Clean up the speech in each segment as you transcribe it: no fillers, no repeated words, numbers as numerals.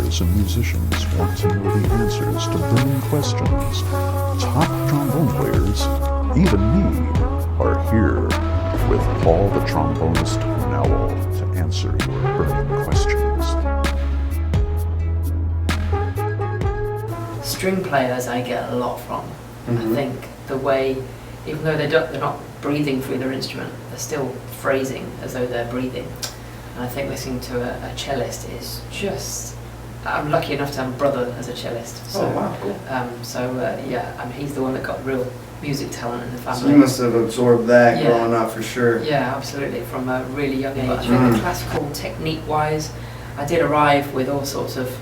players and musicians want to know the answers to burning questions, top trombone players, even me, are here with Paul the Trombonist Nowell to answer your burning questions. String players I get a lot from. Mm-hmm. I think the way, even though they're not breathing through their instrument, they're still phrasing as though they're breathing. And I think listening to a cellist is just, I'm lucky enough to have a brother as a cellist. So, oh wow, cool. He's the one that got real music talent in the family. So you must have absorbed that growing up for sure. Yeah, absolutely, from a really young age. I think the classical technique-wise, I did arrive with all sorts of,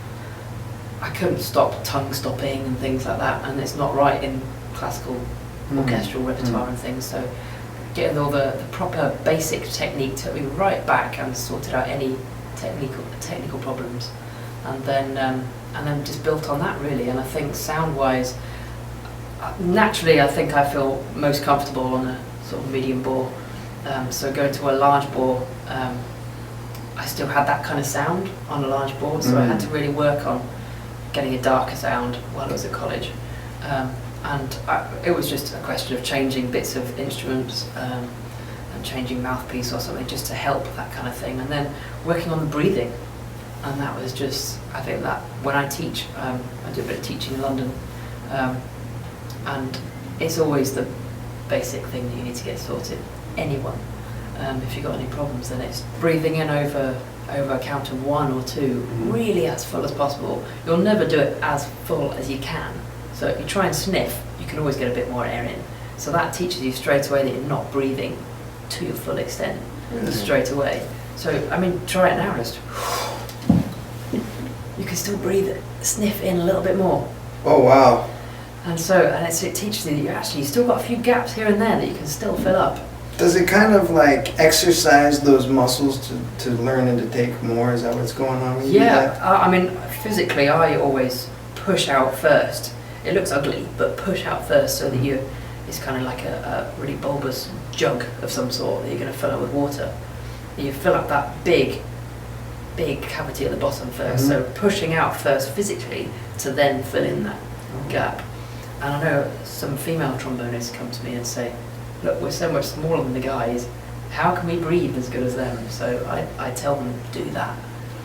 I couldn't stop tongue stopping and things like that, and it's not right in classical orchestral repertoire and things, so getting all the proper basic technique took me right back and sorted out any technical problems, and then just built on that really. And I think sound-wise, naturally I think I feel most comfortable on a sort of medium bore, so going to a large bore, I still had that kind of sound on a large bore, so I had to really work on getting a darker sound while I was at college. It was just a question of changing bits of instruments and changing mouthpiece or something just to help that kind of thing, and then working on the breathing. And that was just, I think that when I teach, I do a bit of teaching in London, and it's always the basic thing that you need to get sorted. Anyone, if you've got any problems, then it's breathing in over a count of 1 or 2, really as full as possible. You'll never do it as full as you can. So if you try and sniff, you can always get a bit more air in. So that teaches you straight away that you're not breathing to your full extent straight away. So, I mean, try it now, just you can still breathe it, sniff in a little bit more. Oh wow. And it teaches you that you've still got a few gaps here and there that you can still fill up. Does it kind of like exercise those muscles to learn and to take more? Is that what's going on with you? Yeah, I mean, physically I always push out first. It looks ugly, but push out first so that it's kind of like a really bulbous jug of some sort that you're going to fill up with water. You fill up that big cavity at the bottom first, so pushing out first physically to then fill in that gap. And I know some female trombonists come to me and say, look, we're so much smaller than the guys, how can we breathe as good as them? So I tell them to do that,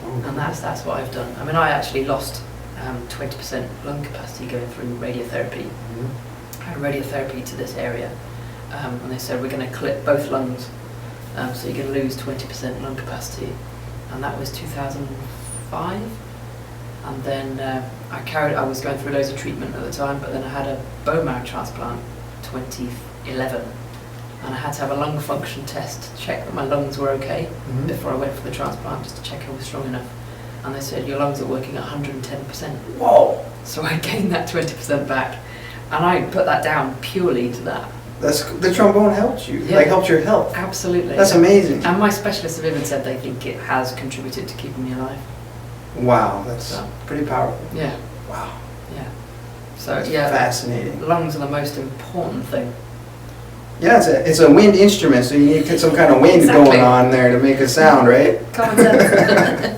and that's what I've done. I mean, I actually lost 20% lung capacity going through radiotherapy. I had radiotherapy to this area, and they said we're going to clip both lungs, so you can lose 20% lung capacity, and that was 2005. And then I was going through loads of treatment at the time, but then I had a bone marrow transplant 2011, and I had to have a lung function test to check that my lungs were okay before I went for the transplant, just to check I was strong enough. And they said, your lungs are working at 110%. Whoa! So I gained that 20% back, and I put that down purely to that. The trombone helped you, helped your health. Absolutely. That's amazing. And my specialists have even said they think it has contributed to keeping me alive. Wow, that's pretty powerful. Yeah. Wow. Yeah. So that's fascinating. Lungs are the most important thing. Yeah, it's a wind instrument, so you need to get some kind of wind going on there to make a sound, right? Common sense.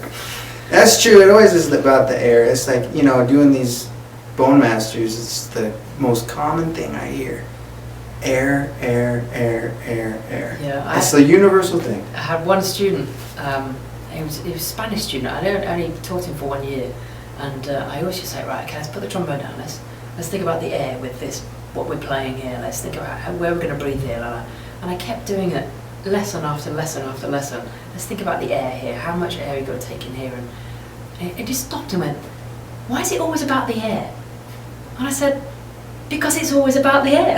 That's true. It always is about the air. It's like, doing these bone masters, it's the most common thing I hear. Air, air, air, air, air. Yeah, it's the universal thing. I had one student, he was a Spanish student. I only taught him for 1 year, and I always just say, right, okay, let's put the trombone down. Let's think about the air with this, what we're playing here. Let's think about where we're going to breathe here. And I kept doing it lesson after lesson after lesson. Let's think about the air here. How much air you got to take in here? And it just stopped and went, why is it always about the air? And I said, because it's always about the air.